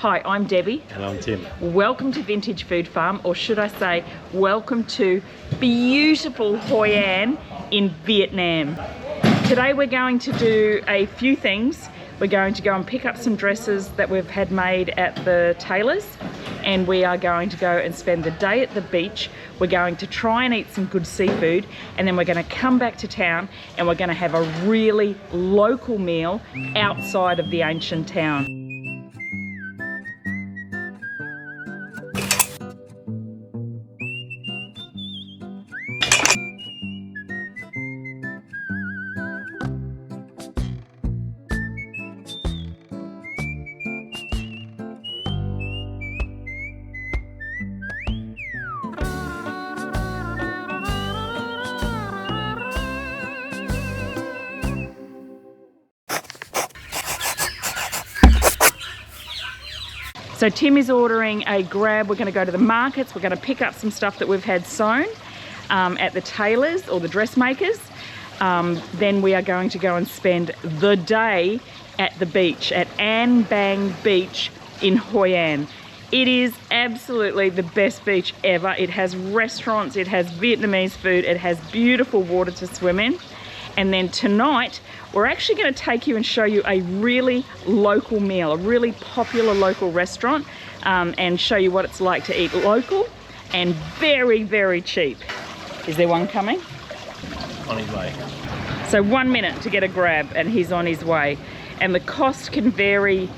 Hi, I'm Debbie. And I'm Tim. Welcome to Vintage Food Farm, or should I say, welcome to beautiful Hoi An in Vietnam. Today we're going to do a few things. We're going to go and pick up some dresses that we've had made at the tailors, and we are going to go and spend the day at the beach. We're going to try and eat some good seafood, and then we're going to come back to town and we're going to have a really local meal outside of the ancient town. So Tim is ordering a grab. We're going to go to the markets. We're going to pick up some stuff that we've had sewn at the tailors or the dressmakers. Then we are going to go and spend the day at the beach, at An Bang Beach in Hoi An. It is absolutely the best beach ever. It has restaurants, it has Vietnamese food, it has beautiful water to swim in. And then tonight, we're actually going to take you and show you a really local meal, a really popular local restaurant, and show you what it's like to eat local and very, very cheap. Is there one coming? On his way. So 1 minute to get a grab and he's on his way. And the cost can vary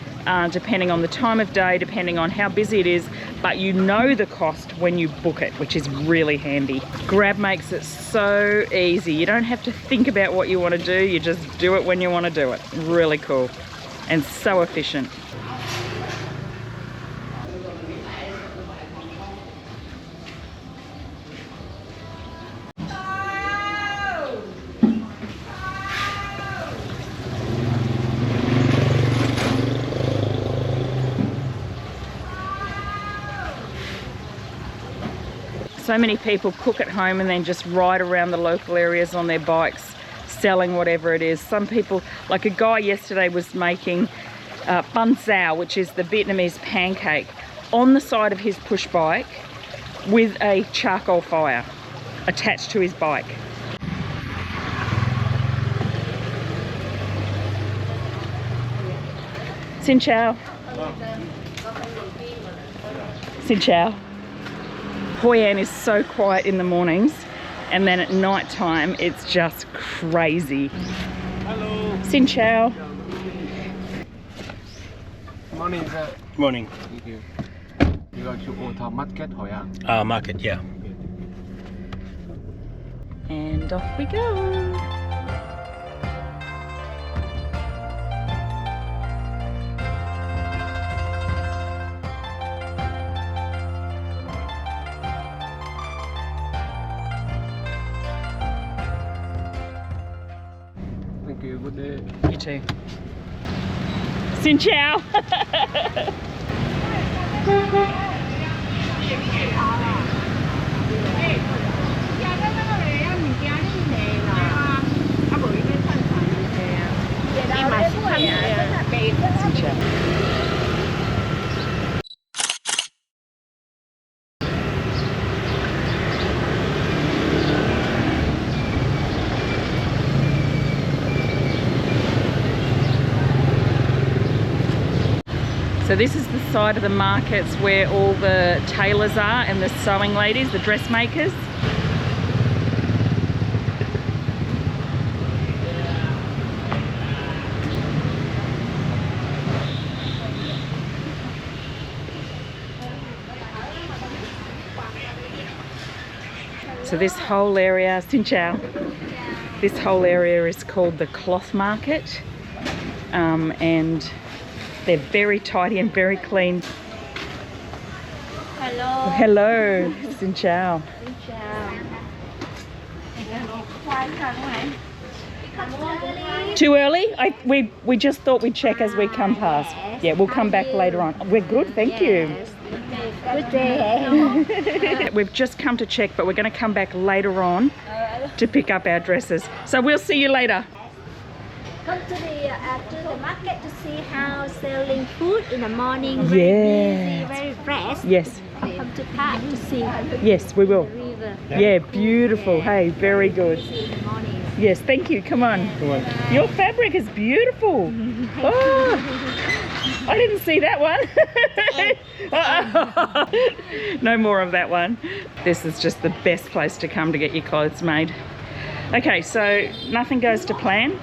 depending on the time of day, depending on how busy it is, but you know the cost when you book it, which is really handy. Grab makes it so easy. You don't have to think about what you want to do, you just do it when you want to do it. Really cool and so efficient. So many people cook at home and then just ride around the local areas on their bikes selling whatever it is. Some people, like a guy yesterday was making bun sao, which is the Vietnamese pancake, on the side of his push bike with a charcoal fire attached to his bike. Xin chào. Xin chào. Hoi An is so quiet in the mornings, and then at night time it's just crazy. Hello. Xin chào. Morning, sir. Morning. Thank you. You go to Old Town Market, Hoi An. Market, yeah. And off we go. Thank you. Good day. You too. Xin chào. So this is the side of the markets where all the tailors are and the sewing ladies, the dressmakers. So this whole area, xin chào, this whole area is called the cloth market, and they're very tidy and very clean. Hello. Hello, xin chào. Xin chào. Too early? We just thought we'd check as we come past. Yeah, we'll come back later on. We're good, thank you. Good day. We've just come to check, but we're going to come back later on to pick up our dresses. So we'll see you later. Come to the market to see how selling food in the morning. Yeah. Very busy, very fresh. Yes. Come to park to see Yes, we will. the river. Yeah, beautiful. Hey, very good. Busy in the morning. Yes, thank you. Come on. Come on. Your fabric is beautiful. Oh, I didn't see that one. No more of that one. This is just the best place to come to get your clothes made. Okay, so nothing goes to plan.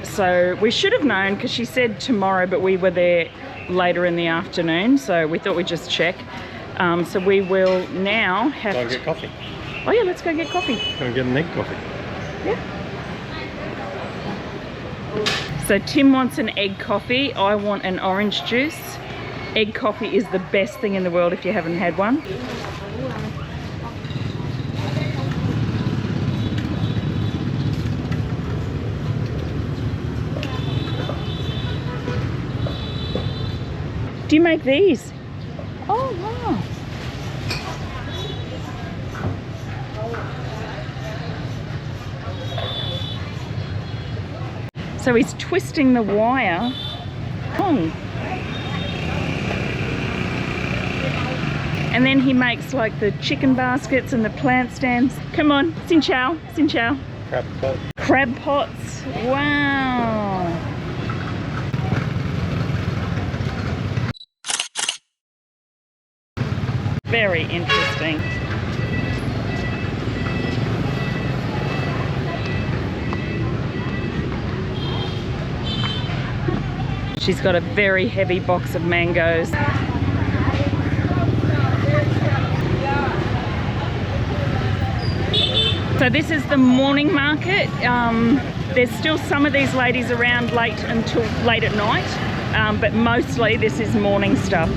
So we should have known because she said tomorrow, but we were there later in the afternoon, so we thought we'd just check. So we will now have Go and get coffee. Oh yeah, let's go get coffee. Go and get an egg coffee. Yeah. So Tim wants an egg coffee. I want an orange juice. Egg coffee is the best thing in the world if you haven't had one. Do you make these? Oh wow. So he's twisting the wire. Oh. And then he makes like the chicken baskets and the plant stands. Come on, Xin Chao, Xin Chao. Crab pot. Crab pots. Wow. Very interesting. She's got a very heavy box of mangoes. So this is the morning market. There's still some of these ladies around until late at night, but mostly this is morning stuff.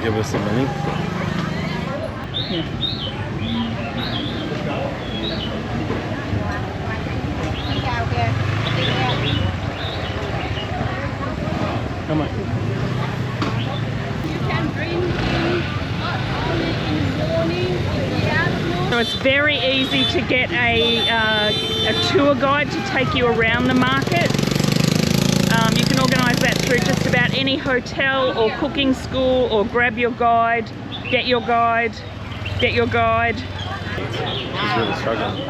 Give us some money. Come on. You can drink only in the morning, in the afternoon. So it's very easy to get a tour guide to take you around the market. You can organise that through just about any hotel or cooking school, or grab your guide, get your guide, get your guide. He's really struggling.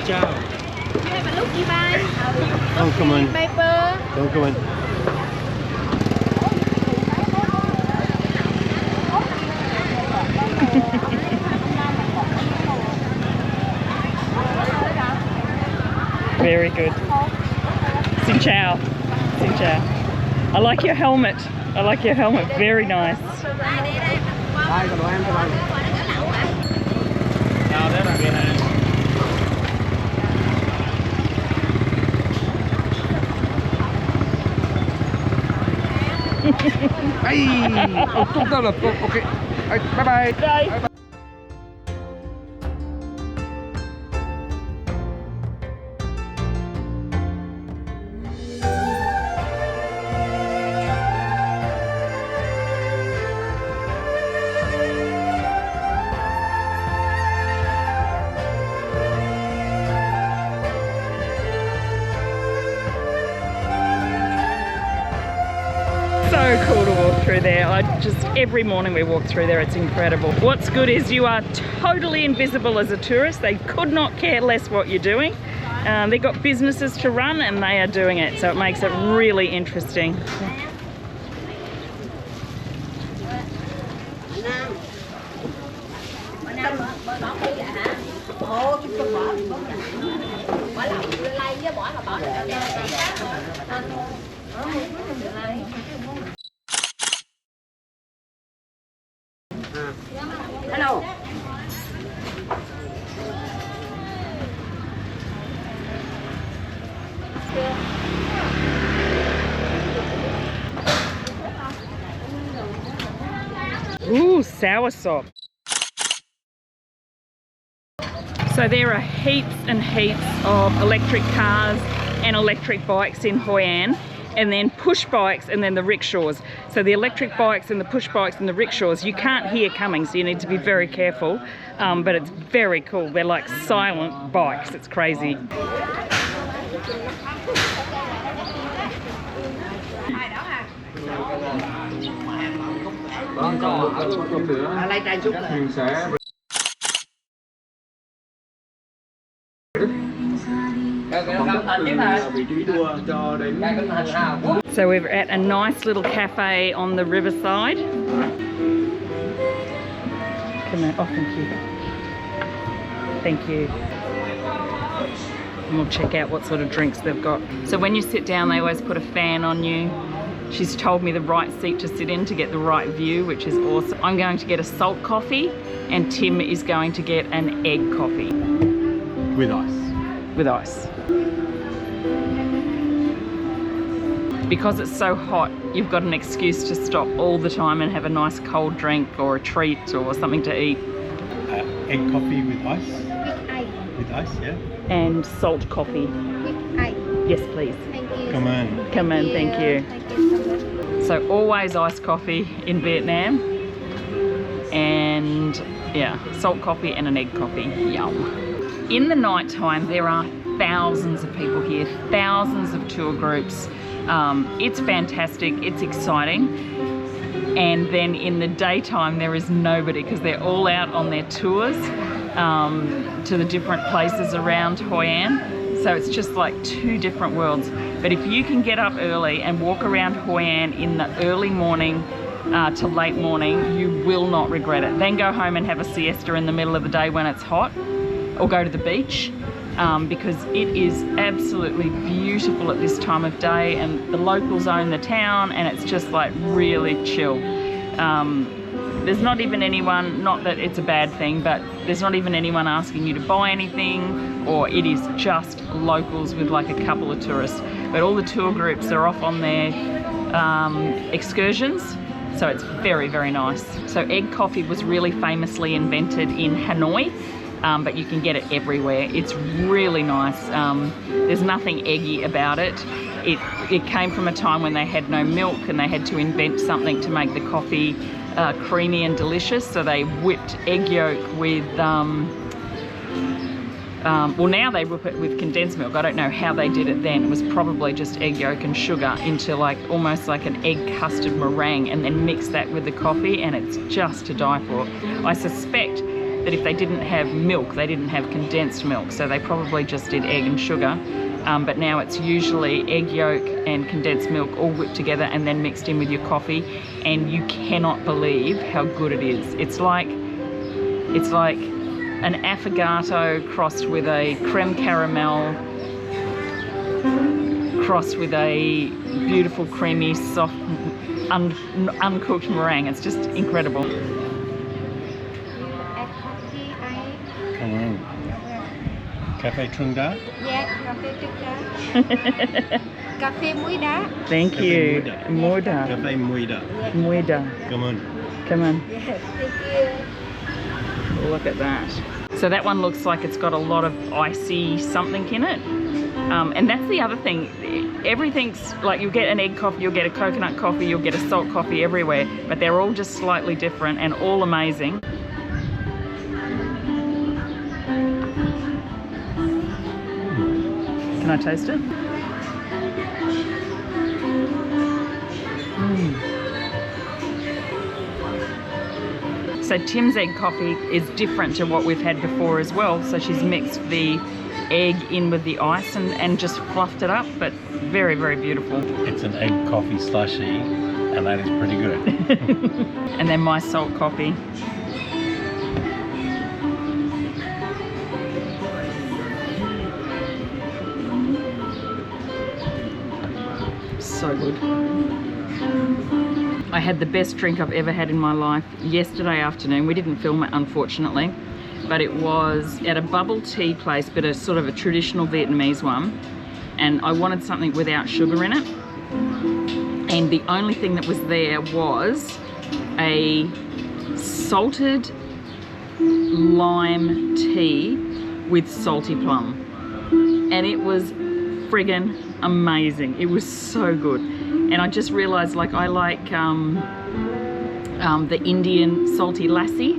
Ciao. You have a look, Ivan. Don't come in. Paper. Don't come in. Very good. Xin chào. Xin chào. I like your helmet. I like your helmet. Very nice. Nào đấy là Việt Nam. Ay, tung ra là ok. Bye bye. Đây. cool to walk through there. Every morning we walk through there, it's incredible. What's good is you are totally invisible as a tourist. They could not care less what you're doing. They've got businesses to run and they are doing it, so it makes it really interesting. Hello. Ooh, soursop. So there are heaps and heaps of electric cars and electric bikes in Hoi An, and then push bikes and then the rickshaws. So the electric bikes and the push bikes and the rickshaws you can't hear coming, so you need to be very careful, but it's very cool. They're like silent bikes. It's crazy. So we're at a nice little cafe on the riverside. Come on. Oh, thank you. Thank you. And we'll check out what sort of drinks they've got. So when you sit down, they always put a fan on you. She's told me the right seat to sit in to get the right view, which is awesome. I'm going to get a salt coffee and Tim is going to get an egg coffee. With ice. With ice. Because it's so hot, you've got an excuse to stop all the time and have a nice cold drink or a treat or something to eat. Egg coffee with ice? With ice. With ice, yeah. And salt coffee. With ice. Yes, please. Thank you. Come on. Come in, thank you. Thank you so much. So always iced coffee in Vietnam. And yeah, salt coffee and an egg coffee. Yum. In the night time, there are thousands of people here, thousands of tour groups. It's fantastic, it's exciting. And then in the daytime, there is nobody because they're all out on their tours to the different places around Hoi An. So it's just like two different worlds. But if you can get up early and walk around Hoi An in the early morning to late morning, you will not regret it. Then go home and have a siesta in the middle of the day when it's hot, or go to the beach. Because it is absolutely beautiful at this time of day, and the locals own the town and it's just like really chill. There's not even anyone, not that it's a bad thing, but there's not even anyone asking you to buy anything, or it is just locals with like a couple of tourists. But all the tour groups are off on their excursions, so it's very, very nice. So egg coffee was really famously invented in Hanoi. But you can get it everywhere. It's really nice. There's nothing eggy about it. It came from a time when they had no milk and they had to invent something to make the coffee creamy and delicious. So they whipped egg yolk with, well, now they whip it with condensed milk. I don't know how they did it then. It was probably just egg yolk and sugar into like almost like an egg custard meringue, and then mix that with the coffee, and it's just to die for. I suspect that if they didn't have milk, they didn't have condensed milk, so they probably just did egg and sugar. But now it's usually egg yolk and condensed milk all whipped together and then mixed in with your coffee, and you cannot believe how good it is. It's like an affogato crossed with a creme caramel, crossed with a beautiful creamy soft uncooked meringue. It's just incredible. Come on. Cafe Trung Đá? Yes, cafe Trung Đá. Cafe Muối Đá. Thank you. Muida. Cafe Muida. Muida. Come on. Come on. Yes, thank you. Look at that. So that one looks like it's got a lot of icy something in it. And that's the other thing. Everything's like, you'll get an egg coffee, you'll get a coconut coffee, you'll get a salt coffee everywhere, but they're all just slightly different and all amazing. Can I taste it? So Tim's egg coffee is different to what we've had before as well. So she's mixed the egg in with the ice and just fluffed it up, but very, very beautiful. It's an egg coffee slushy, and that is pretty good. And then my salt coffee. So good. I had the best drink I've ever had in my life yesterday afternoon. We didn't film it, unfortunately, but it was at a bubble tea place, but a sort of a traditional Vietnamese one, and I wanted something without sugar in it, and the only thing that was there was a salted lime tea with salty plum, and it was friggin' amazing. It was so good. And I just realized, like, I like the Indian salty lassi.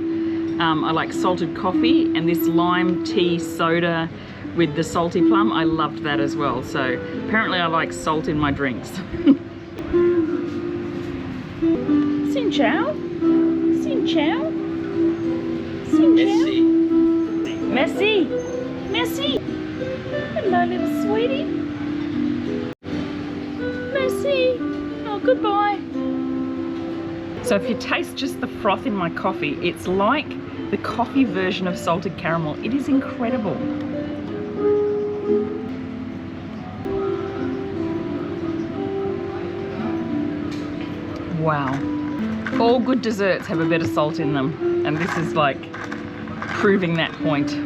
I like salted coffee, and this lime tea soda with the salty plum, I loved that as well. So apparently I like salt in my drinks. Xin chào. Xin chào. Xin chào. Messi. Messi. Hello, little sweetie. Messi. Oh, goodbye. So if you taste just the froth in my coffee, it's like the coffee version of salted caramel. It is incredible. Wow. All good desserts have a bit of salt in them, and this is like proving that point.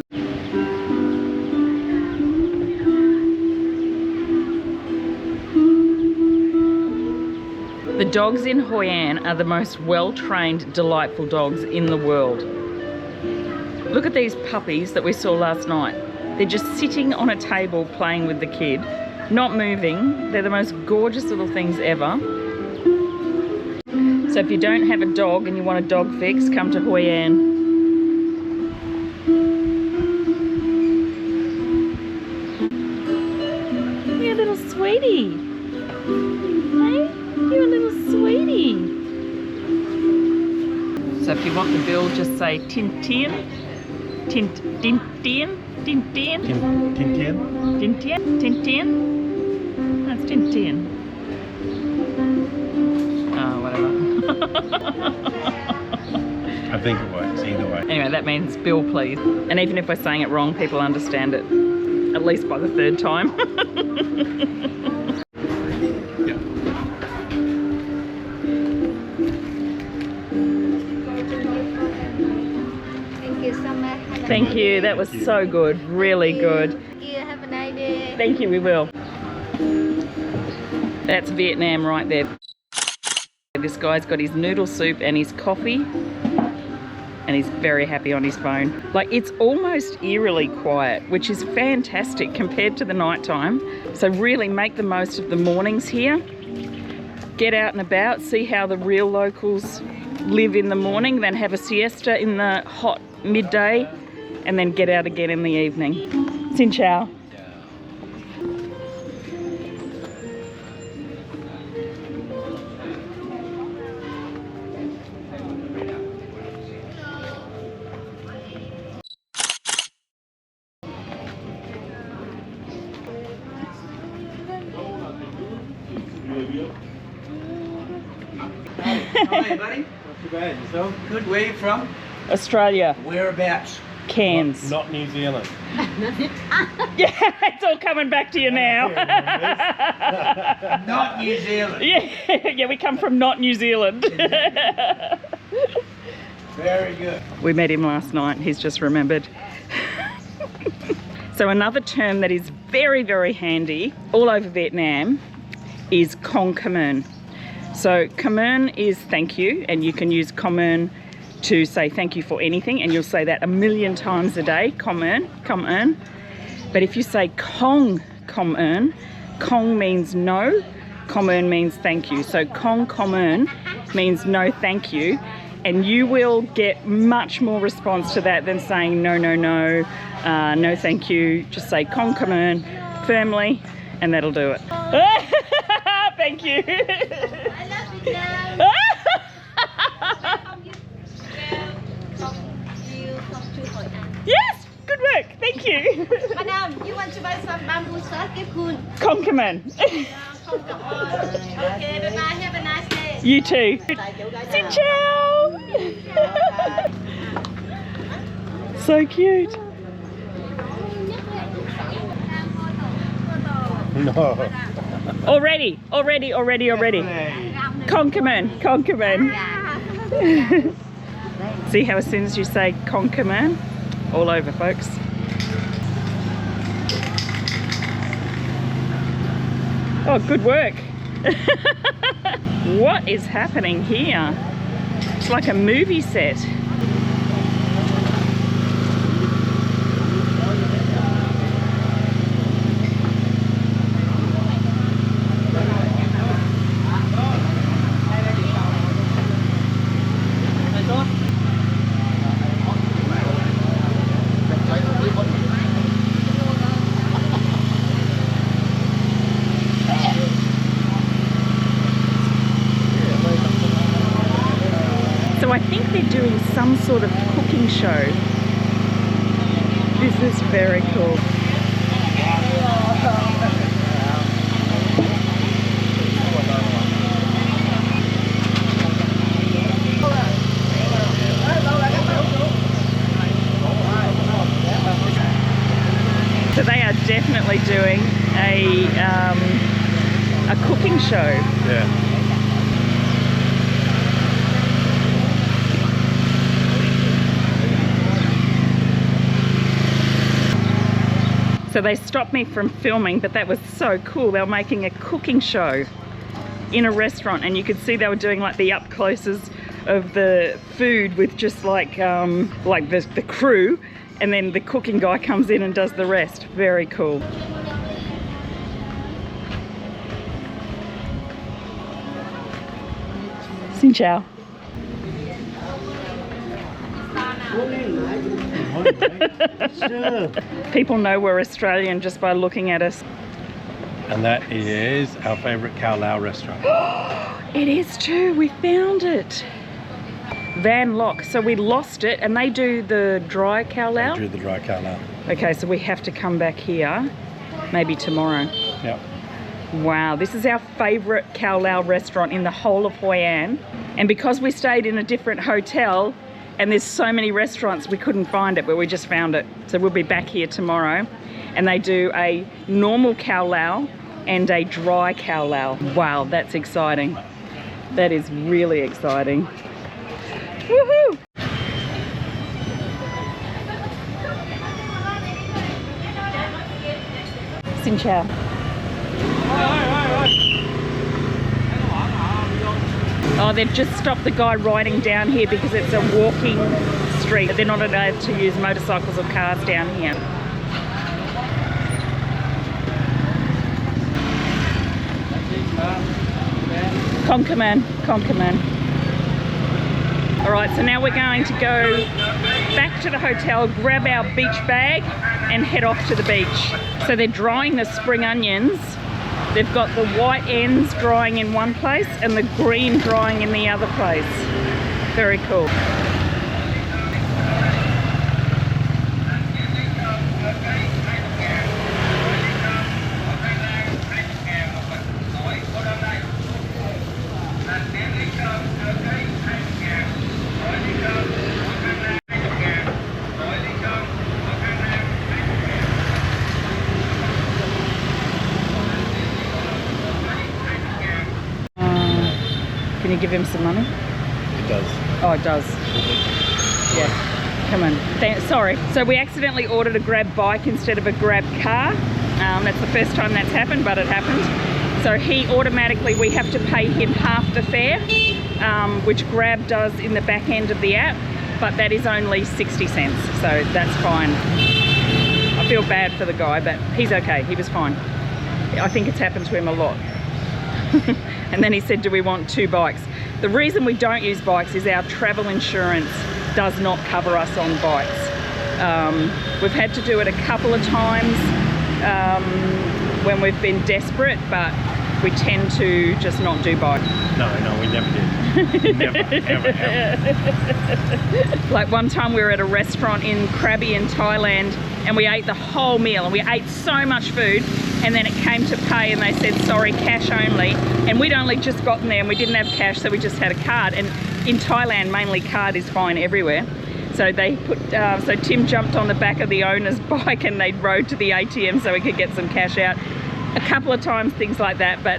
The dogs in Hoi An are the most well-trained, delightful dogs in the world. Look at these puppies that we saw last night. They're just sitting on a table playing with the kid, not moving. They're the most gorgeous little things ever. So if you don't have a dog and you want a dog fix, come to Hoi An. You're a little sweetie. Hey? You're a little sweetie. So if you want the bill, just say tin tin, tin tin tin, tin tin, Tin tin? tin tin, tin tin. That's tin tin. Oh, whatever. I think it works either way. Anyway, that means bill, please. And even if we're saying it wrong, people understand it, at least by the third time. Thank you so much. Thank you, that was so good, really good. Thank you. Have a nice day. Thank you, we will. That's Vietnam right there. This guy's got his noodle soup and his coffee, and he's very happy on his phone. Like, it's almost eerily quiet, which is fantastic compared to the night time. So really make the most of the mornings here. Get out and about, see how the real locals live in the morning, then have a siesta in the hot midday, and then get out again in the evening. Xin chào. Hi, buddy. Not too bad. Yourself? Good. Where are you from? Australia, Whereabouts? Cairns. Not New Zealand. Yeah, it's all coming back to you now. Not New Zealand. Yeah, we come from not New Zealand. Very good. We met him last night, he's just remembered. So another term that is very, very handy all over Vietnam is con cảm ơn. So cảm ơn is thank you, and you can use cảm ơn to say thank you for anything, and you'll say that a million times a day, cảm ơn. But if you say con cảm ơn, con means no, cảm ơn means thank you. So con cảm ơn means no thank you, and you will get much more response to that than saying no, no, no, no thank you. Just say con cảm ơn firmly, and that'll do it. Thank you. I love you, Dad. you. Madam, you want to buy some bamboo sauce? Give kun. Conkerman. Okay, bye-bye. Have a nice day. You too. Xin chào. So cute. No. Already. Conkerman. See how as soon as you say Conkerman, all over, folks. Oh, good work. What is happening here? It's like a movie set. So I think they're doing some sort of cooking show. This is very cool. So they are definitely doing a cooking show. Yeah. So they stopped me from filming, but that was so cool. They were making a cooking show in a restaurant, and you could see they were doing like the up closes of the food with just like the crew, and then the cooking guy comes in and does the rest. Very cool. Xin chào. People know we're Australian just by looking at us. And that is our favourite Khao Lao restaurant. It is too, we found it. Van Lock, so we lost it, and they do the dry Khao Lao. They do the dry Khao Lao. Okay, so we have to come back here, maybe tomorrow. Yep. Wow, this is our favourite Khao Lao restaurant in the whole of Hoi An. And because we stayed in a different hotel, and there's so many restaurants, we couldn't find it, but we just found it. So we'll be back here tomorrow. And they do a normal Khao Lao and a dry Khao Lao. Wow, that's exciting. That is really exciting. Woohoo! Xin chào. Oh, they've just stopped the guy riding down here because it's a walking street. They're not allowed to use motorcycles or cars down here. Conkerman. All right, so now we're going to go back to the hotel, grab our beach bag and head off to the beach. So they're drying the spring onions. They've got the white ends drying in one place and the green drying in the other place. Very cool. Can you give him some money? It does. Oh, it does. Yeah. Come on. Sorry. So we accidentally ordered a grab bike instead of a grab car. That's the first time that's happened, but it happened. So we have to pay him half the fare, which Grab does in the back end of the app, but that is only 60 cents. So that's fine. I feel bad for the guy, but he's okay. He was fine. I think it's happened to him a lot. And then he said, do we want 2 bikes? The reason we don't use bikes is our travel insurance does not cover us on bikes. We've had to do it a couple of times when we've been desperate, but we tend to just not do both. No, we never did. Never, ever, ever. Like one time we were at a restaurant in Krabi in Thailand and we ate the whole meal and we ate so much food, and then it came to pay and they said, sorry, cash only. And we'd only just gotten there and we didn't have cash, so we just had a card. And in Thailand, mainly card is fine everywhere. So they put, so Tim jumped on the back of the owner's bike and they rode to the ATM so we could get some cash out. A couple of times, things like that, but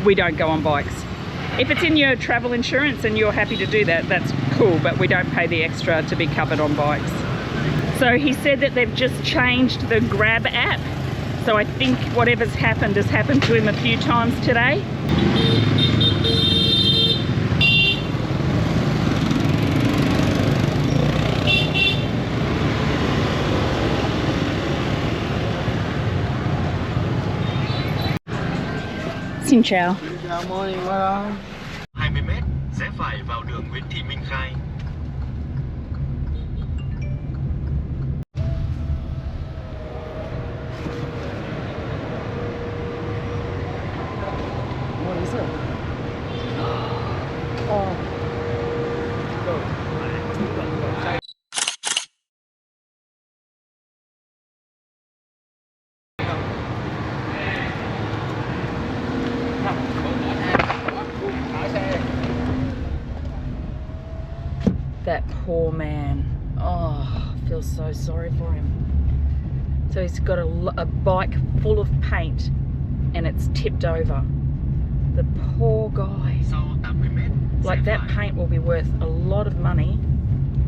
we don't go on bikes. If it's in your travel insurance and you're happy to do that, that's cool, but we don't pay the extra to be covered on bikes. So he said that they've just changed the Grab app. So I think whatever's happened has happened to him a few times today. Xin chào. Good morning, madam. 20m rẽ phải vào đường Nguyễn Thị Minh Khai. What is it? Oh. That poor man. Oh, I feel so sorry for him. So he's got a bike full of paint and it's tipped over. The poor guy. Like, that paint will be worth a lot of money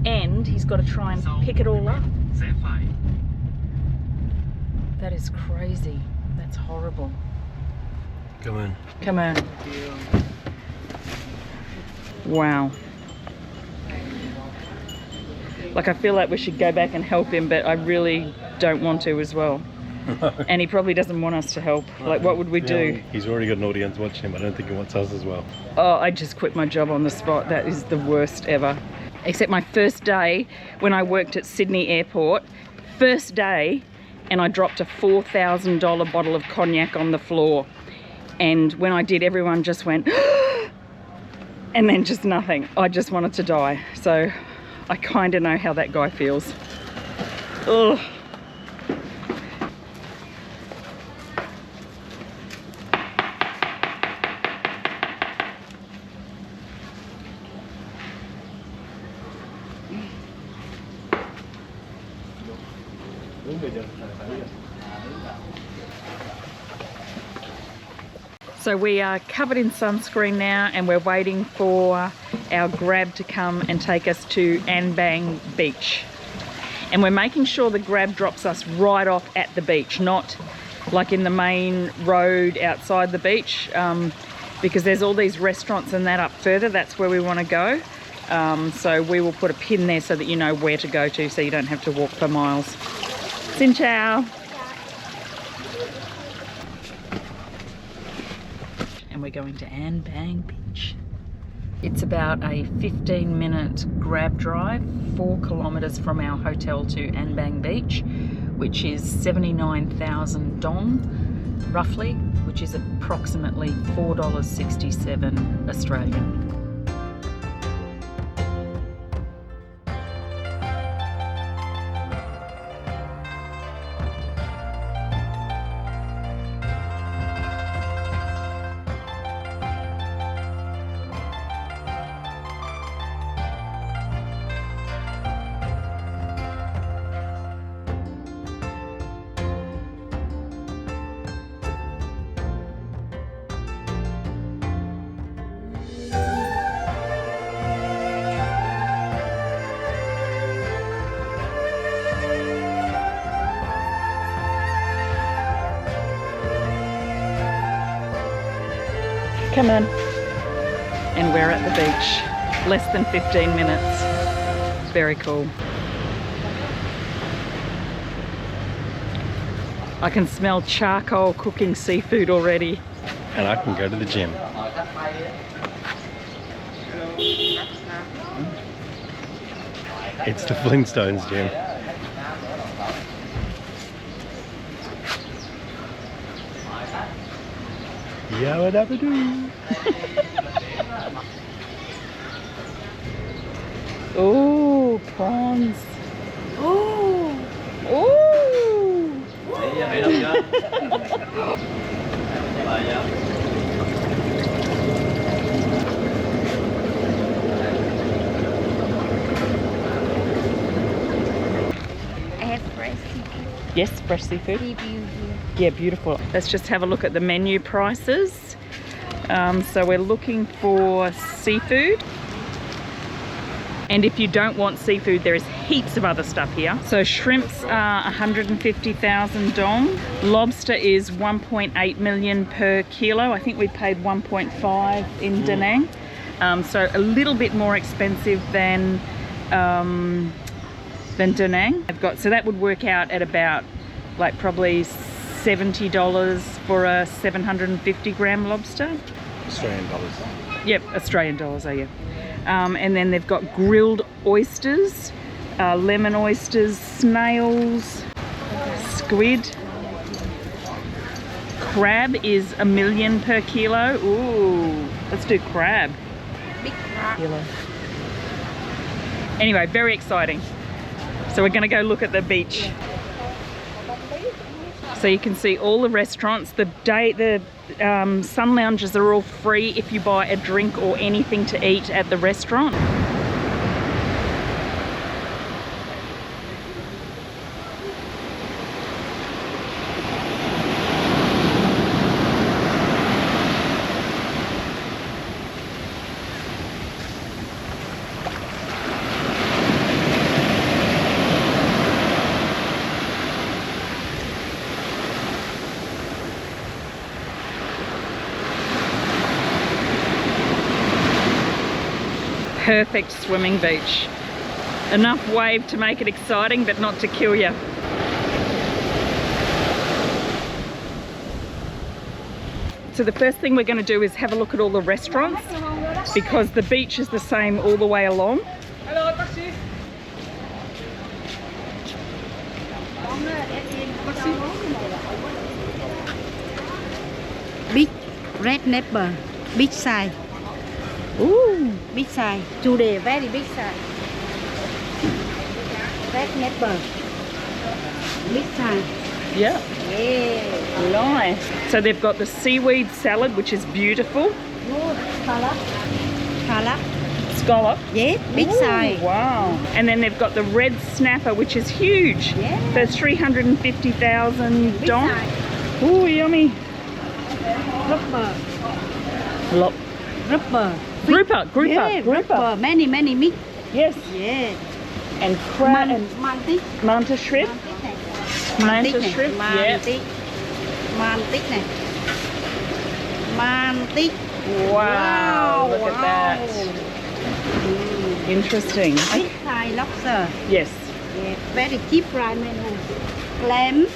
and he's got to try and pick it all up. That is crazy. That's horrible. Come on. Come on. Wow. Like, I feel like we should go back and help him, but I really don't want to as well. And he probably doesn't want us to help. Like, what would we do? He's already got an audience watching him. I don't think he wants us as well. Oh, I just quit my job on the spot. That is the worst ever. Except my first day when I worked at Sydney Airport, first day, and I dropped a $4,000 bottle of cognac on the floor. And when I did, everyone just went, and then just nothing. I just wanted to die. So I kind of know how that guy feels. Ugh. So we are covered in sunscreen now and we're waiting for our Grab to come and take us to Anbang Beach. And we're making sure the Grab drops us right off at the beach, not like in the main road outside the beach, because there's all these restaurants and that up further. That's where we want to go. So we will put a pin there so that you know where to go to, so you don't have to walk for miles. Xin chào. And we're going to Anbang Beach. It's about a 15-minute Grab drive, 4 kilometres from our hotel to Anbang Beach, which is 79,000 dong, roughly, which is approximately $4.67 Australian. Come on. And we're at the beach. Less than 15 minutes. Very cool. I can smell charcoal cooking seafood already. And I can go to the gym. It's the Flintstones gym. Yabba dabba doo. Oh, prawns. Oh. Oh. I have fresh seafood. Yes, fresh seafood. Review here. Yeah, beautiful. Let's just have a look at the menu prices. So we're looking for seafood. And if you don't want seafood, there is heaps of other stuff here. So shrimps are 150,000 dong. Lobster is 1.8 million per kilo. I think we paid 1.5 in Danang. So a little bit more expensive than Danang. So that would work out at about like probably $70 for a 750 gram lobster. Australian dollars. Yep, Australian dollars, yeah. And then they've got grilled oysters, lemon oysters, snails, squid. Crab is $1 million per kilo. Ooh, let's do crab. Big crab. Kilo. Anyway, very exciting. So we're going to go look at the beach. So you can see all the restaurants. The sun lounges are all free if you buy a drink or anything to eat at the restaurant. Perfect swimming beach. Enough wave to make it exciting, but not to kill you. So the first thing we're going to do is have a look at all the restaurants, because the beach is the same all the way along. Big red snapper. Big size. Ooh. Big size. Today very big size. Red snapper. Big size. Yeah. Yeah. Nice. So they've got the seaweed salad, which is beautiful. Good. Scallop. Scallop. Scallop. Yeah. Big Ooh, size. wow. And then they've got the red snapper, which is huge. Yeah. That's 350,000 Big dong. size. Ooh, yummy. Grouper. Lop. Grouper. Grouper, grouper, Yeah, grouper. Many mix. Yes. Yeah. And crab and Mantic. manta shrimp. Manta shrimp. Yeah. Mantic. Mantic này. Mantic. Wow. Look at that. Interesting. Big size lobster. Yes. Yeah. Very cheap price menu. Clam.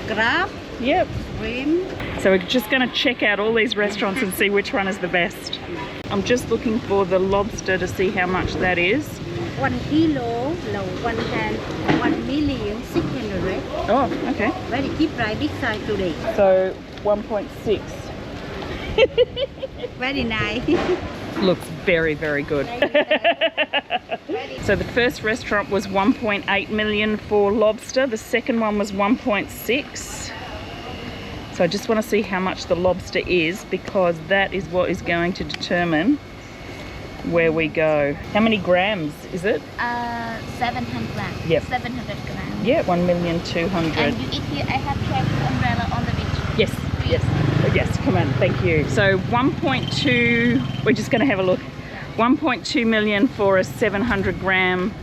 Crab. Yep. Shrimp. So we're just going to check out all these restaurants and see which one is the best. I'm just looking for the lobster to see how much that is. 1 kilo, low 1,600,000. Oh, okay. Very cheap price, big size today. So 1.6. Very nice. Looks very, very good. So the first restaurant was 1.8 million for lobster. The second one was 1.6. So I just want to see how much the lobster is, because that is what is going to determine where we go. How many grams is it? 700 grams. Yep. 700 grams. Yeah, 1,200,000. And you eat here, I have checked umbrella on the beach. Yes, yes, yes, come on, thank you. So 1.2, we're just going to have a look. 1.2 million for a 700 gram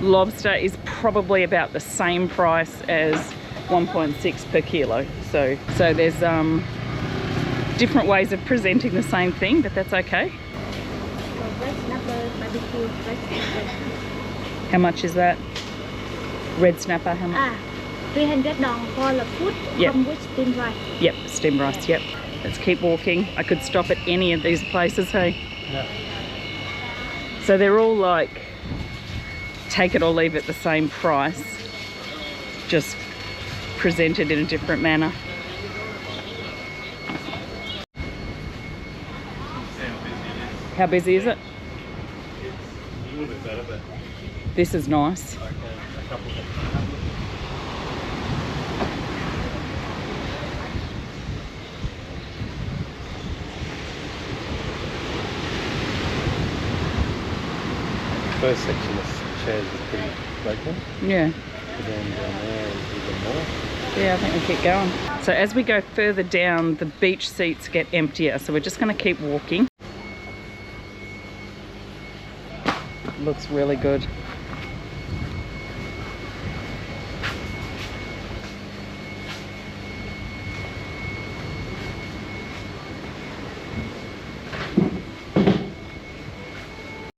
lobster is probably about the same price as 1.6 per kilo. So there's different ways of presenting the same thing, but that's okay. How much is that? Red snapper, how much? 300 dong for the food. Yep. Come with steamed rice. Yep, steamed rice, yep. Let's keep walking. I could stop at any of these places, hey? Yeah. So they're all like, take it or leave it, the same price, just presented in a different manner. How busy is it? A little bit better, but This is nice. like a couple of first section of chairs is pretty vacant. Yeah. But then down there is even more. Yeah, I think we keep going. So as we go further down, the beach seats get emptier. So we're just going to keep walking. Looks really good.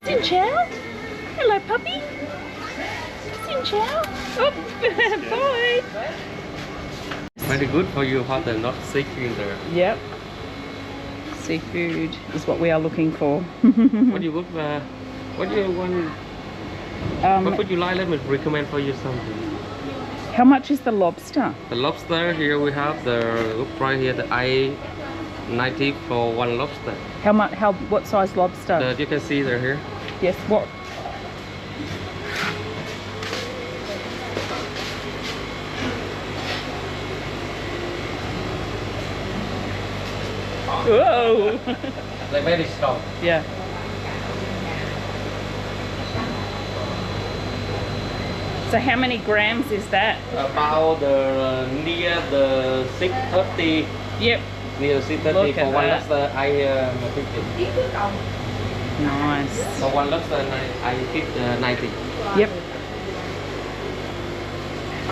Xin chào. Hello, puppy. Xin chào. Oh, bye. Very good for you, how they're not sick in there. Yep. Seafood is what we are looking for. What do you look what do you want? What would you like? Let me recommend for you something. How much is the lobster? The lobster here we have the look right here the I-90 for one lobster. How much? What size lobster? You can see they're here. Yes. What? Whoa. They're very strong. Yeah. So how many grams is that? About near the 630. Yep. Near 630 Look for at one that. lobster I 50. Nice. For one lobster I keep 90. Yep.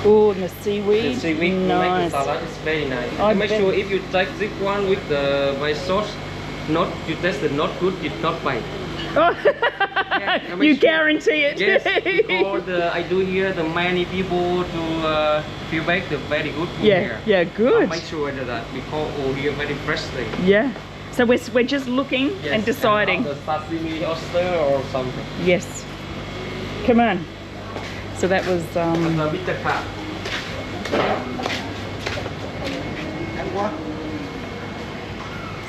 Oh, and the seaweed. The seaweed to make the Nice. salad is very nice. I Make bet. sure if you take this one with the my sauce, not you taste it not good, it's not bite. Oh. Yeah, You guarantee it. Yes, because I do hear the many people to feedback the very good food Yeah. here. Yeah. Good. Make sure that because here very fresh thing. Yeah. So we're just looking Yes, and deciding. not the sashimi oyster or something. Yes. Come on. So that was And the bitter crab.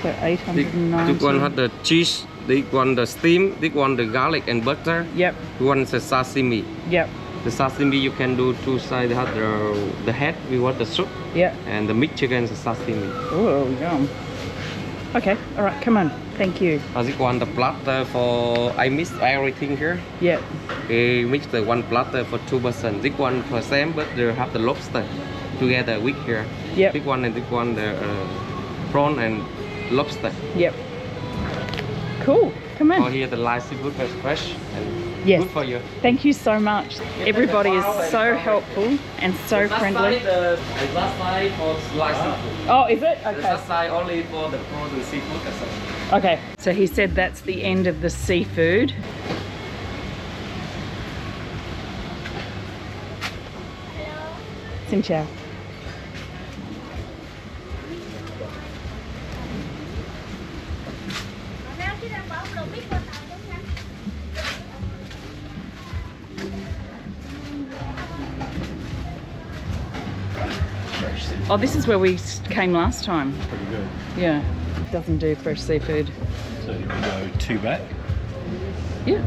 so This 890. one had the cheese, this one the steam, this one the garlic and butter. Yep. One is the sashimi. Yep. The sashimi you can do two sides. They have the head, we want the soup, Yep. and the meat chicken is the sashimi. Oh, yum. Okay. All right. Come on. Thank you. This one the platter for I mix everything here. Yep. We mix the one platter for 2 person. This one for same, but they have the lobster together with here. Yep. This one and this one the prawn and lobster. Yep. Cool. Come For on. here the live seafood is fresh and Yes. good for you. Thank you so much. Everybody is so helpful and so friendly. The last side for live seafood. Oh, is it? The Okay. last side only for the frozen seafood. That's all. Okay. So he said that's the end of the seafood. Xin chào. Oh, this is where we came last time. Pretty good. Yeah. Doesn't do fresh seafood. So here we go, 2 back. Yeah.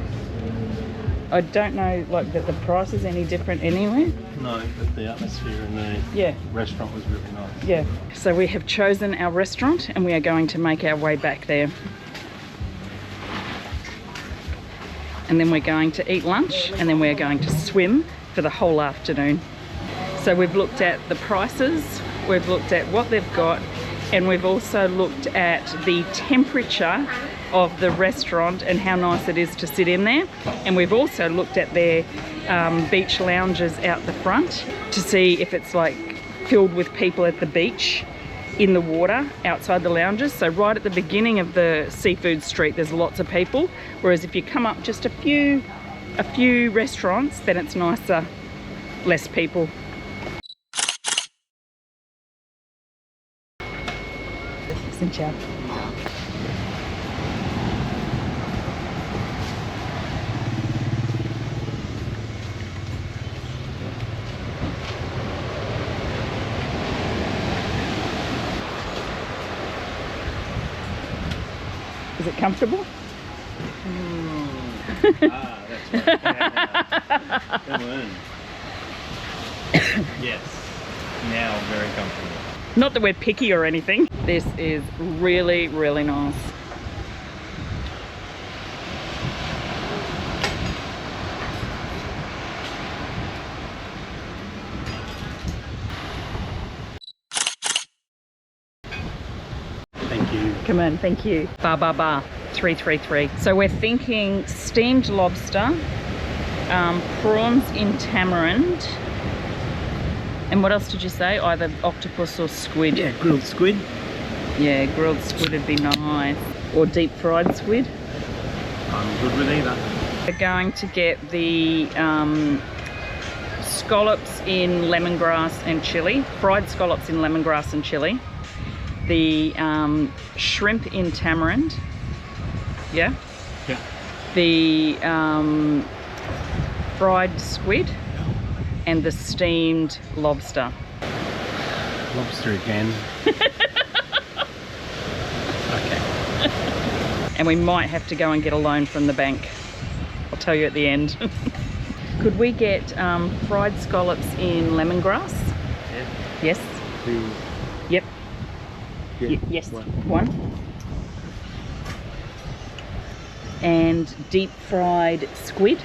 I don't know like that the price is any different anywhere. No, but the atmosphere in the Yeah. restaurant was really nice. Yeah. So we have chosen our restaurant and we are going to make our way back there. And then we're going to eat lunch and then we're going to swim for the whole afternoon. So we've looked at the prices, we've looked at what they've got, and we've also looked at the temperature of the restaurant and how nice it is to sit in there. And we've also looked at their beach lounges out the front to see if it's like filled with people at the beach in the water outside the lounges. So right at the beginning of the seafood street there's lots of people, whereas if you come up just a few restaurants then it's nicer, less people. Xin chào. Is it comfortable? Ah, that's right. Come on. Yes. Now very comfortable. Not that we're picky or anything. This is really, really nice. Thank you. Come on, thank you. Ba ba ba, 333. So we're thinking steamed lobster, prawns in tamarind, and what else did you say? Either octopus or squid. Yeah, grilled squid. Yeah, grilled squid would be nice. Or deep fried squid. I'm good with either. We're going to get the scallops in lemongrass and chili, fried scallops in lemongrass and chili. The shrimp in tamarind. Yeah? Yeah. The fried squid and the steamed lobster. Lobster again. Okay. And we might have to go and get a loan from the bank. I'll tell you at the end. Could we get fried scallops in lemongrass? Yeah. Yes. Two. Yep. Yeah. Yes. One. One. And deep fried squid.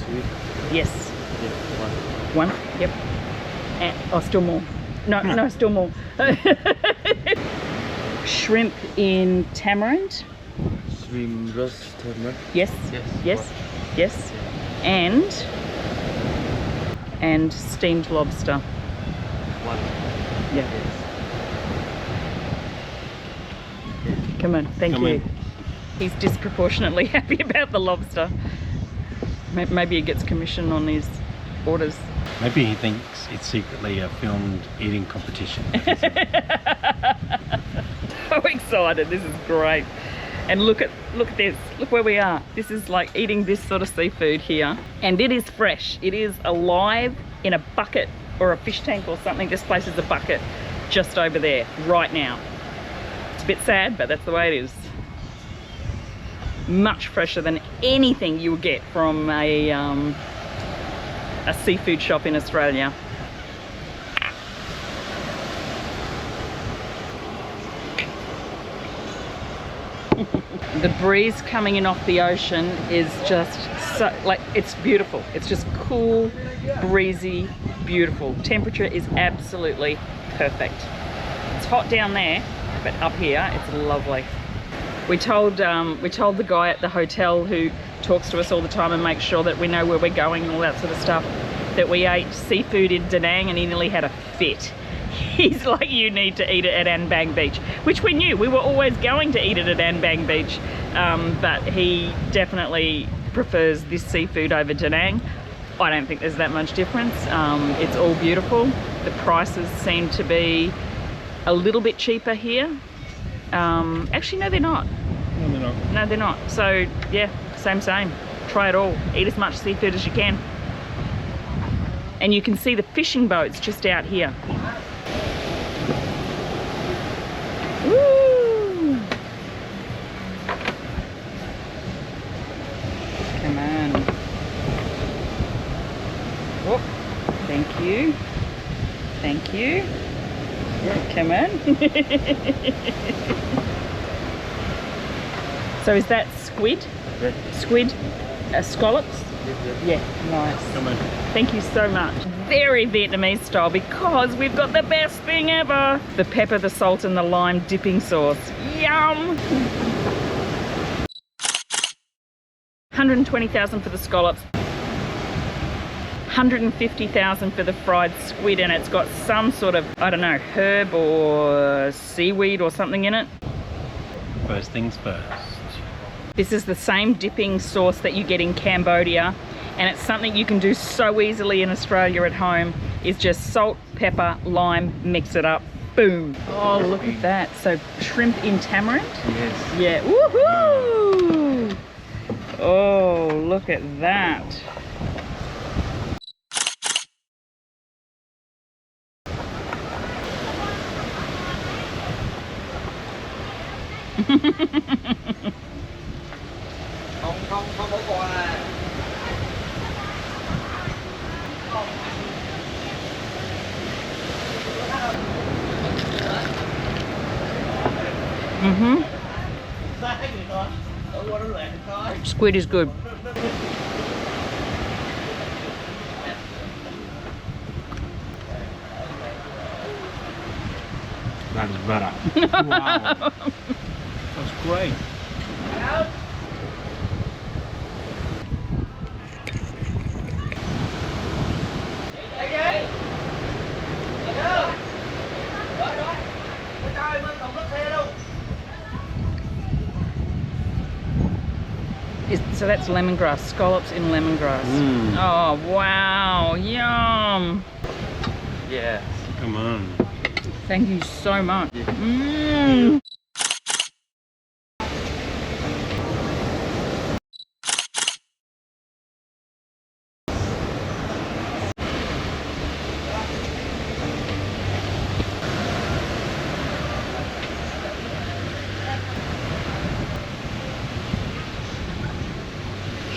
Sweet. Yes. Yeah. One. One. Yep. And, oh, still more. No, no, still more. Shrimp in tamarind. Shrimp roast turmeric. Yes. Yes. Yes. One. Yes. And steamed lobster. One. Yeah. Come on. Thank Come you. in. He's disproportionately happy about the lobster. Maybe he gets commission on his orders. Maybe he thinks it's secretly a filmed eating competition. So excited. This is great. And look at this. Look where we are. This is like eating this sort of seafood here. And it is fresh. It is alive in a bucket or a fish tank or something. This place is a bucket just over there right now. It's a bit sad, but that's the way it is. Much fresher than anything you would get from a seafood shop in Australia. The breeze coming in off the ocean is just so, like, it's beautiful. It's just cool, breezy, beautiful. Temperature is absolutely perfect. It's hot down there, but up here it's lovely. We told the guy at the hotel who talks to us all the time and makes sure that we know where we're going and all that sort of stuff, that we ate seafood in Danang, and he nearly had a fit. He's like, you need to eat it at Danang Beach, which we knew. We were always going to eat it at Danang Beach, but he definitely prefers this seafood over Danang. I don't think there's that much difference. It's all beautiful. The prices seem to be a little bit cheaper here. Actually, no, they're not. No, they're not. No, they're not. So, yeah, same. Try it all. Eat as much seafood as you can. And you can see the fishing boats just out here. Woo! Come on. Oh, thank you. Thank you. Come on. So is that squid? Okay. Squid? Scallops? Yeah. Yeah, nice. Come on. Thank you so much. Very Vietnamese style, because we've got the best thing ever. The pepper, the salt and the lime dipping sauce. Yum! 120,000 for the scallops. 150,000 for the fried squid, and it's got some sort of, I don't know, herb or seaweed or something in it. First things first. This is the same dipping sauce that you get in Cambodia, and it's something you can do so easily in Australia at home. Is just salt, pepper, lime, mix it up, boom. Oh, look at that. So shrimp in tamarind? Yes. Yeah, woohoo! Oh, look at that. Mm-hmm. Squid is good. That is better. Wow. That's great. So that's lemongrass, scallops in lemongrass. Oh, wow, yum. Yes. Come on. Thank you so much. Mm.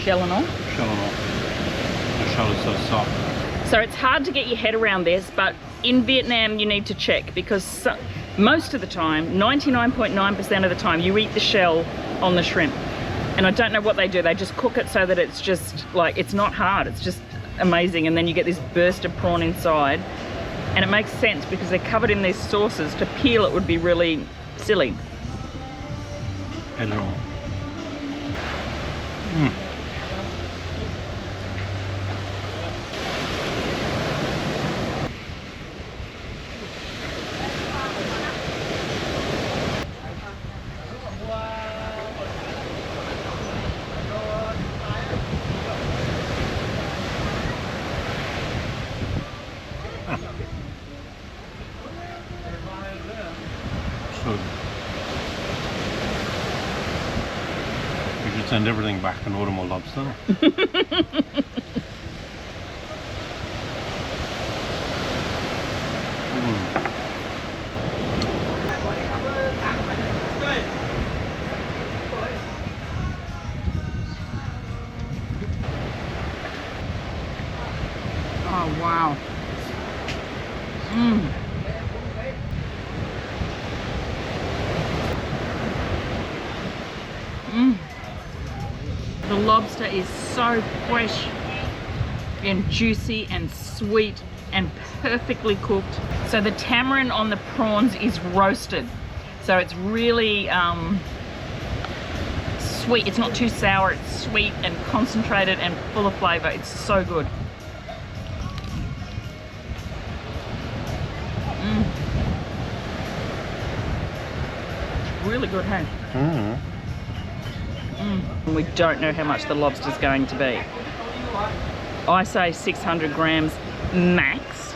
Shell and all. Shell and all. The shell is so soft. So it's hard to get your head around this, but in Vietnam you need to check because most of the time, 99.9% of the time, you eat the shell on the shrimp. And I don't know what they do. They just cook it so that it's just like, it's not hard. It's just amazing. And then you get this burst of prawn inside. And it makes sense because they're covered in these sauces. To peel it would be really silly. And all. Mm. We should send everything back and order more lobster. Oh, wow. Mmm. Mmm. The lobster is so fresh and juicy and sweet and perfectly cooked. So the tamarind on the prawns is roasted. So it's really sweet. It's not too sour. It's sweet and concentrated and full of flavor. It's so good. Really good, hey? We don't know how much the lobster's going to be. I say 600 grams max.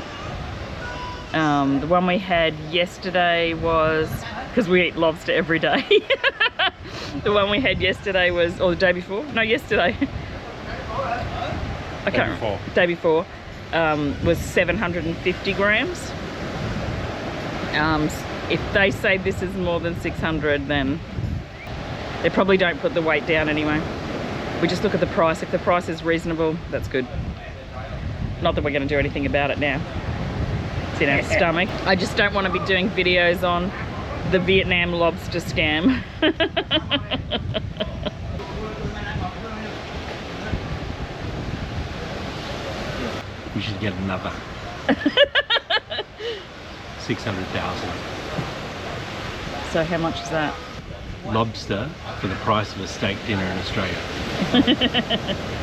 The one we had yesterday was, because we eat lobster every day. The one we had yesterday was, or the day before? No, yesterday. I can't remember. Day before. Was 750 grams. If they say this is more than 600, then they probably don't put the weight down anyway. We just look at the price. If the price is reasonable, that's good. Not that we're going to do anything about it now. It's in our stomach. I just don't want to be doing videos on the Vietnam lobster scam. We should get another. 600,000. So how much is that? Lobster for the price of a steak dinner in Australia.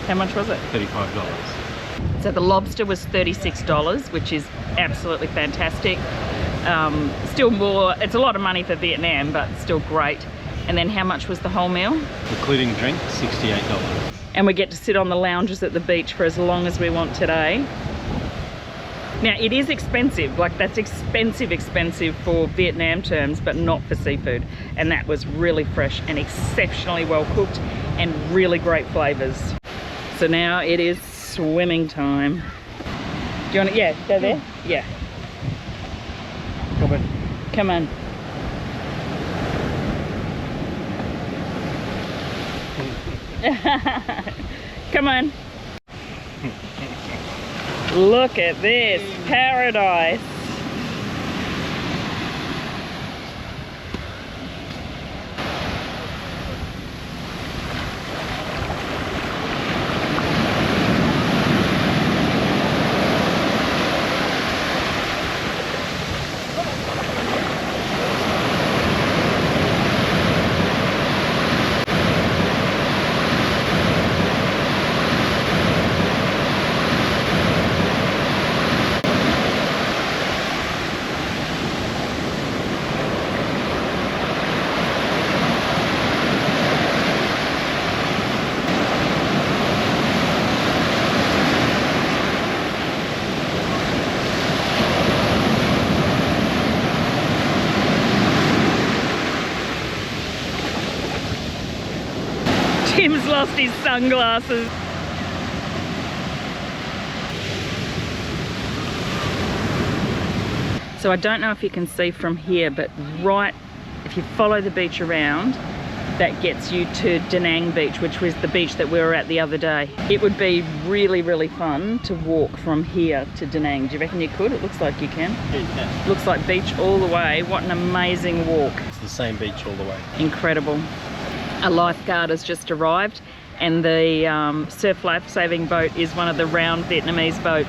How much was it? $35. So the lobster was $36, which is absolutely fantastic. Still more, it's a lot of money for Vietnam, but still great. And then how much was the whole meal? Including drink, $68. And we get to sit on the lounges at the beach for as long as we want today. Now it is expensive, like that's expensive for Vietnam terms, but not for seafood. And that was really fresh and exceptionally well cooked and really great flavors. So now it is swimming time. Do you want to, yeah, go there? Yeah. Come on. Come on. Come on. Look at this paradise. lost his sunglasses. So I don't know if you can see from here, but right, if you follow the beach around, that gets you to Danang beach, which was the beach that we were at the other day. It would be really, really fun to walk from here to Danang. Do you reckon you could? It looks like you can. Yeah. Looks like beach all the way. What an amazing walk. It's the same beach all the way. Incredible. A lifeguard has just arrived, and the surf life saving boat is one of the round Vietnamese boats.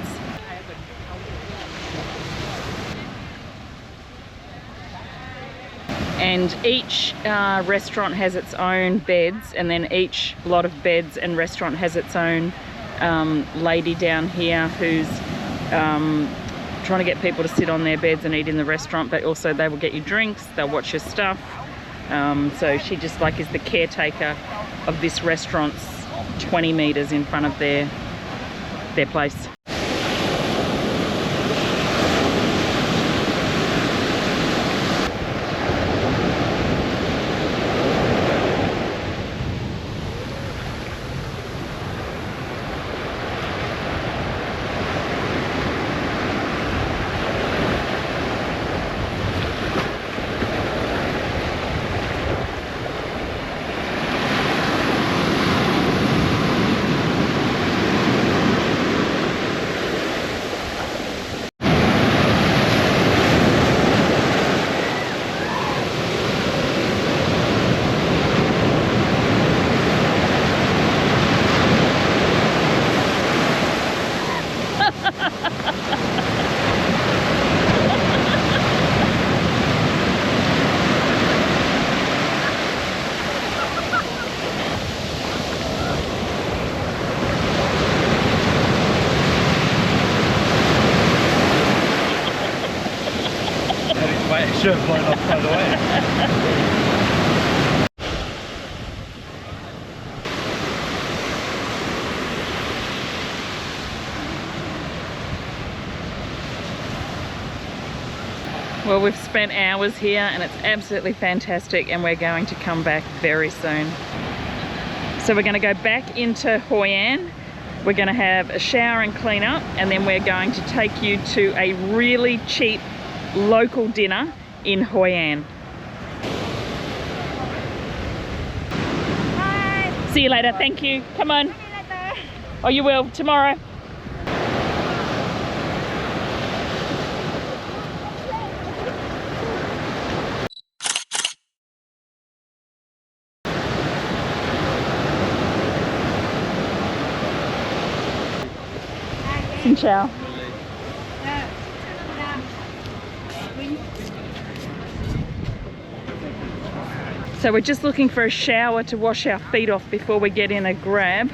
And each restaurant has its own beds, and then each lot of beds and restaurant has its own lady down here who's trying to get people to sit on their beds and eat in the restaurant, but also they will get you drinks, they'll watch your stuff. So she just like is the caretaker of this restaurant's 20 meters in front of their place. Should have blown off by the way. Well, we've spent hours here and it's absolutely fantastic, and we're going to come back very soon. So we're going to go back into Hoi An. We're going to have a shower and clean up, and then we're going to take you to a really cheap local dinner in Hoi An. Bye. See you later. Thank you. Come on. Oh, you will tomorrow. Xin chào. So we're just looking for a shower to wash our feet off before we get in a grab.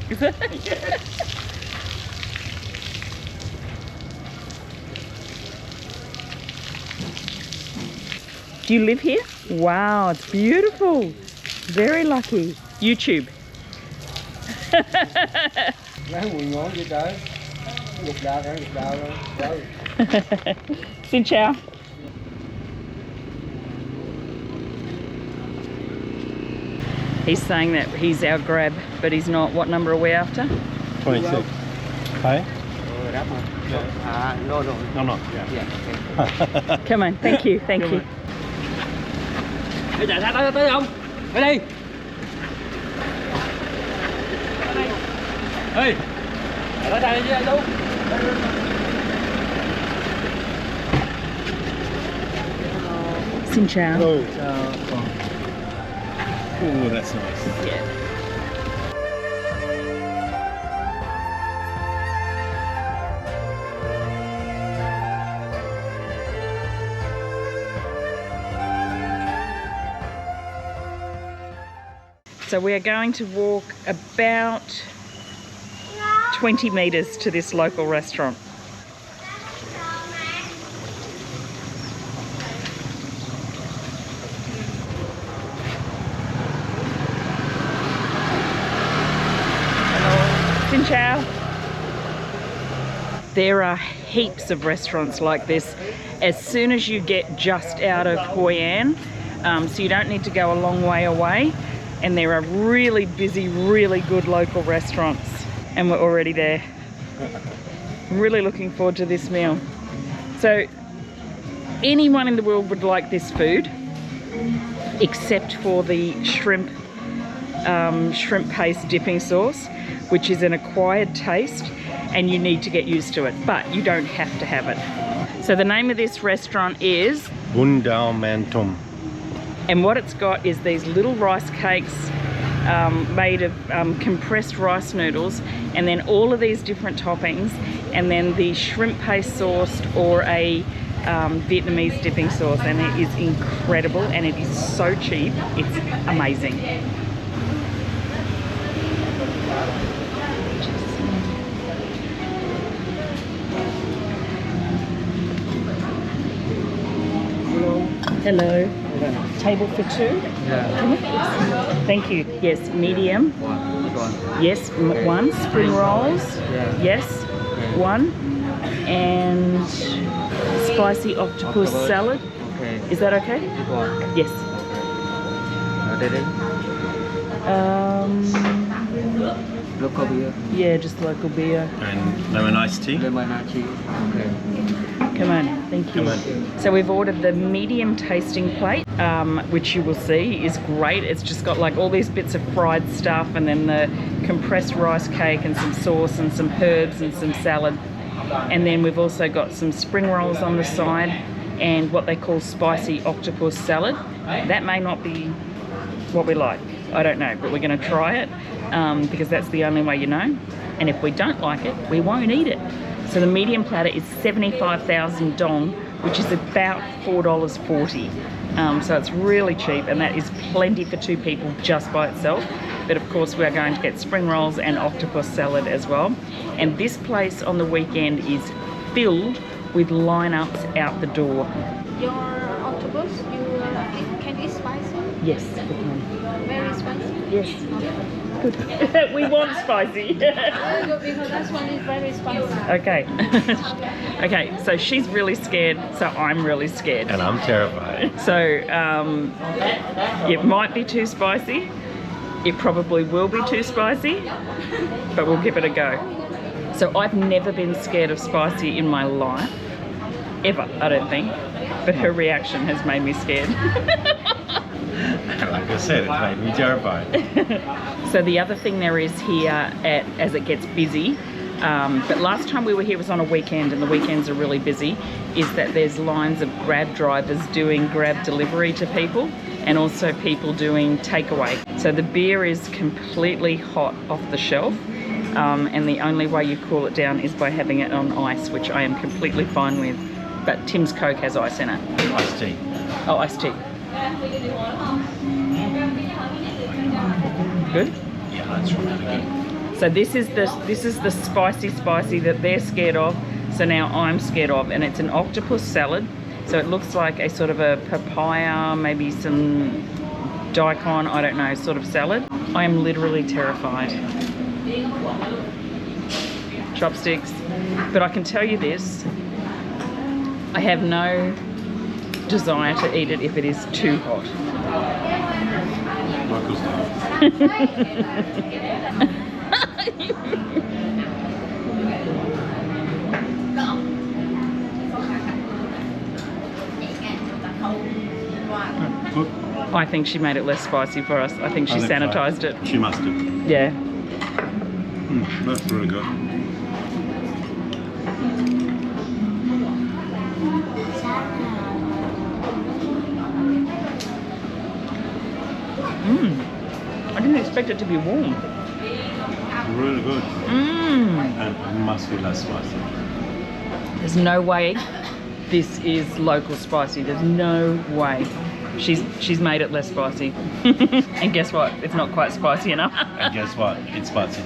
Is it? Do you live here? Wow, it's beautiful. Very lucky. YouTube. Xin chào. He's saying that he's our grab, but he's not. What number are we after? 26. Hey? No. No. Yeah. Come on, thank you, thank you. Bây giờ tới không? Tới đi. Ê. Tới đây chứ anh Tú. Xin chào. Oh, that's nice. Yeah. So we are going to walk about 20 meters to this local restaurant. Ciao. There are heaps of restaurants like this as soon as you get just out of Hoi An, so you don't need to go a long way away, and there are really busy, really good local restaurants, and we're already there. Really looking forward to this meal. So anyone in the world would like this food, except for the shrimp paste dipping sauce, which is an acquired taste and you need to get used to it, but you don't have to have it. So the name of this restaurant is Bundao Mantum. and what it's got is these little rice cakes made of compressed rice noodles, and then all of these different toppings, and then the shrimp paste sauce or a Vietnamese dipping sauce, and it is incredible and it is so cheap. It's amazing. Hello. Table for two? Yeah. Thank you. Yes, medium. One. Yes, one. Spring rolls. Yeah. Yes, one. And spicy octopus salad. Okay. Is that okay? One. Yes. Local beer. Yeah, just local beer. And lemon iced tea. Lemon tea. Okay. Come on, thank you. Come on. So we've ordered the medium tasting plate, which you will see is great. It's just got like all these bits of fried stuff, and then the compressed rice cake and some sauce and some herbs and some salad. And then we've also got some spring rolls on the side and what they call spicy octopus salad. That may not be what we like, I don't know, but we're going to try it because that's the only way you know. And if we don't like it, we won't eat it. So the medium platter is 75,000 dong, which is about $4.40. So it's really cheap, and that is plenty for two people just by itself. But of course we are going to get spring rolls and octopus salad as well. And this place on the weekend is filled with lineups out the door. Your octopus, can you spicy? Yes, we can. Very spicy? Yes. Good. We want spicy. Very good, because that one is very spicy. Okay. Okay, so she's really scared, so I'm really scared. And I'm terrified. So it might be too spicy. It probably will be too spicy, but we'll give it a go. So I've never been scared of spicy in my life, ever, I don't think. But her reaction has made me scared. Like I said, it made me terrified. So the other thing there is here, as it gets busy, but last time we were here was on a weekend, and the weekends are really busy, is that there's lines of Grab drivers doing Grab delivery to people, and also people doing takeaway. So the beer is completely hot off the shelf, and the only way you cool it down is by having it on ice, which I am completely fine with. But Tim's Coke has ice in it. Iced tea. Oh, iced tea. Good? Yeah, that's really good. So this is the spicy that they're scared of. So now I'm scared of, and it's an octopus salad. So it looks like a sort of a papaya, maybe some daikon, I don't know, sort of salad. I am literally terrified. Chopsticks. But I can tell you this, I have no desire to eat it if it is too hot. Local style. Good. I think she made it less spicy for us. I think she sanitized it. She must have. Yeah. That's really good. I didn't expect it to be warm. Really good. And it must be less spicy. There's no way this is local spicy. There's no way. She's made it less spicy. And guess what? It's not quite spicy enough. And guess what? It's spicy.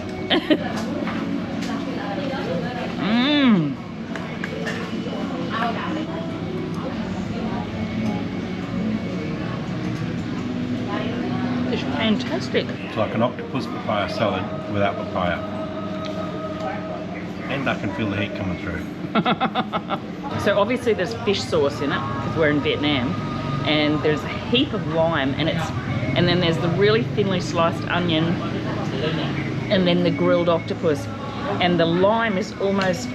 It's fantastic. It's like an octopus papaya salad without papaya. And I can feel the heat coming through. So obviously there's fish sauce in it because we're in Vietnam, and there's a heap of lime, and then there's the really thinly sliced onion, and then the grilled octopus, and the lime is almost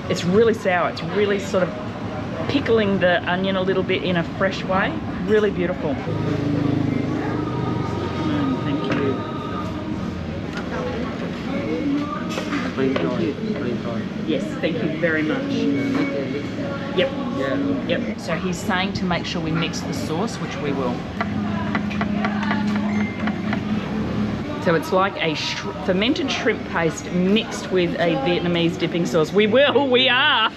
it's really sour. It's really sort of pickling the onion a little bit in a fresh way. Really beautiful. Thank you. Spring roll. Spring roll. Yes, thank you very much. Yep. Yeah. Yep. So he's saying to make sure we mix the sauce, which we will. So it's like a fermented shrimp paste mixed with a Vietnamese dipping sauce. We will. We are.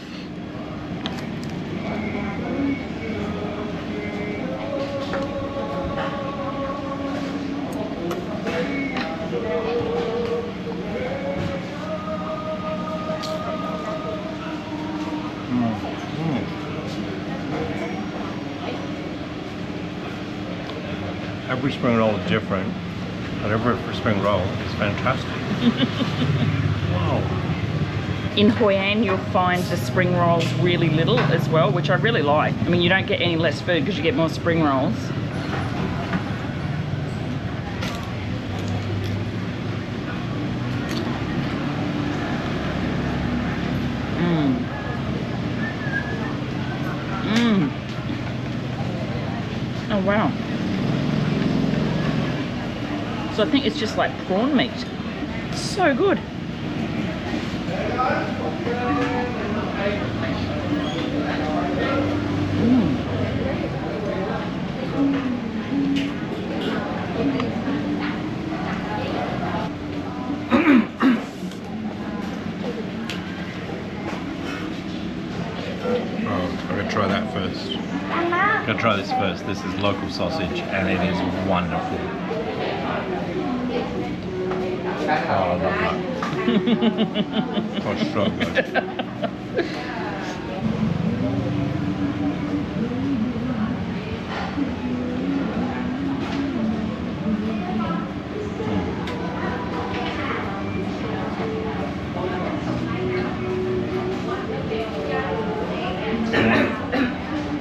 Every spring roll is different, but every spring roll is fantastic. Wow. In Hoi An, you'll find the spring rolls really little as well, which I really like. I mean, you don't get any less food because you get more spring rolls. Oh wow. So I think it's just like prawn meat. It's so good. I'm gonna try that first. I'm gonna try this first. This is local sausage and it is wonderful. Oh, I love that. Oh, so good.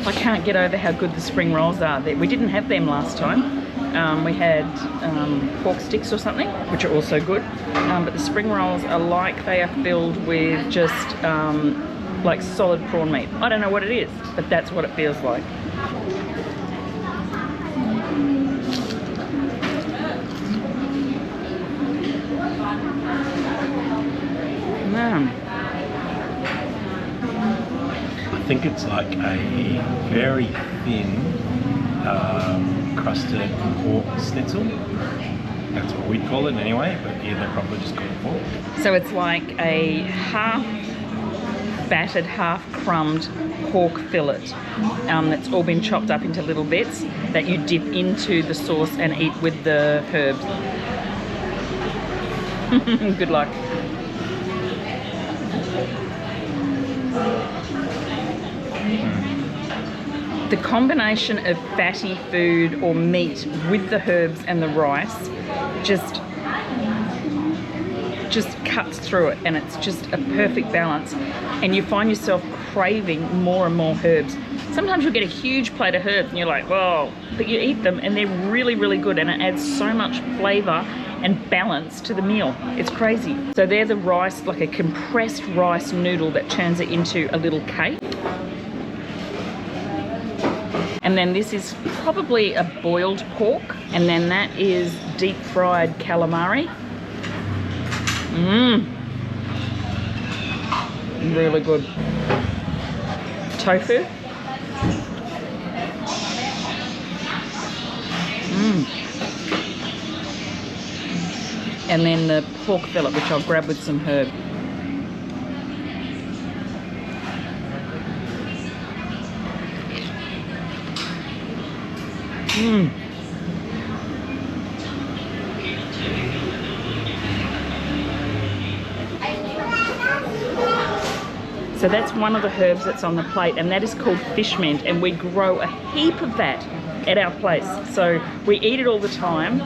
I can't get over how good the spring rolls are. We didn't have them last time. We had pork sticks or something, which are also good. But the spring rolls are like they are filled with just like solid prawn meat. I don't know what it is, but that's what it feels like. Man. I think it's like a very thin crusted pork schnitzel. That's what we'd call it anyway, but here they probably just call it pork. So it's like a half battered, half crumbed pork fillet that's all been chopped up into little bits that you dip into the sauce and eat with the herbs. Good luck. The combination of fatty food or meat with the herbs and the rice just cuts through it, and it's just a perfect balance, and you find yourself craving more and more herbs. Sometimes you'll get a huge plate of herbs and you're like, whoa, but you eat them and they're really, really good, and it adds so much flavour and balance to the meal. It's crazy. So they're the rice, like a compressed rice noodle that turns it into a little cake. And then this is probably a boiled pork, and then that is deep fried calamari. Really good. Tofu. And then the pork fillet, which I'll grab with some herb. So that's one of the herbs that's on the plate, and that is called fish mint, and we grow a heap of that at our place. So we eat it all the time,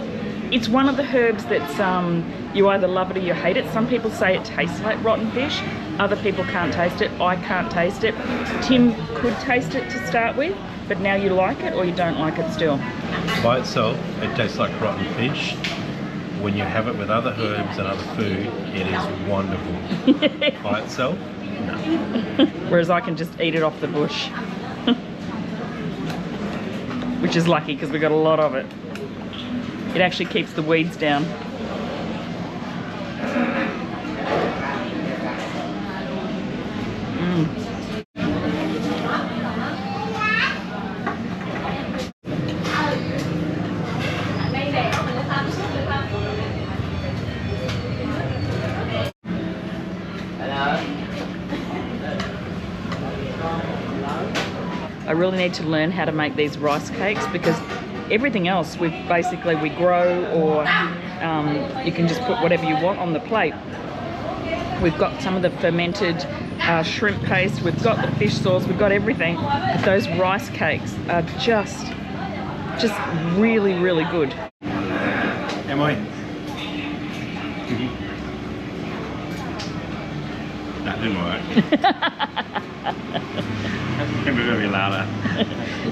It's one of the herbs that's you either love it or you hate it. Some people say it tastes like rotten fish. Other people can't taste it. I can't taste it. Tim could taste it to start with, but now you like it or you don't like it still. By itself, it tastes like rotten fish. When you have it with other herbs and other food, it is wonderful. By itself, no. Whereas I can just eat it off the bush. Which is lucky because we got a lot of it. It actually keeps the weeds down. I really need to learn how to make these rice cakes because everything else we grow, or you can just put whatever you want on the plate. We've got some of the fermented shrimp paste, we've got the fish sauce, we've got everything. But those rice cakes are just really, really good. Am I? That didn't work. Can be very louder.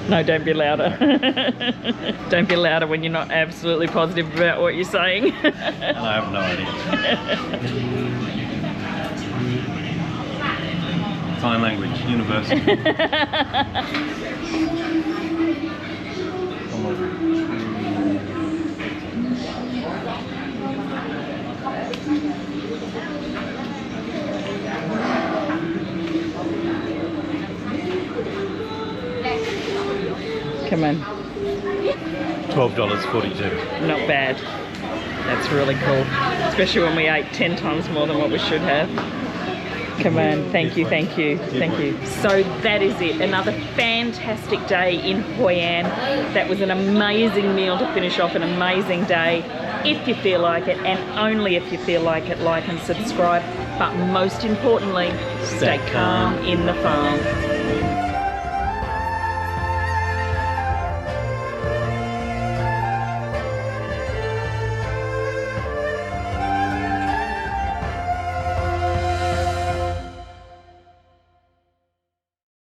No, don't be louder. Don't be louder when you're not absolutely positive about what you're saying. And I have no idea. Sign language, universal. Come on. $12.42. Not bad. That's really cool. Especially when we ate 10 times more than what we should have. Come on, thank you, thank you, thank you. So that is it, another fantastic day in Hoi An. That was an amazing meal to finish off an amazing day. If you feel like it, and only if you feel like it, like and subscribe. But most importantly, stay calm in the farm.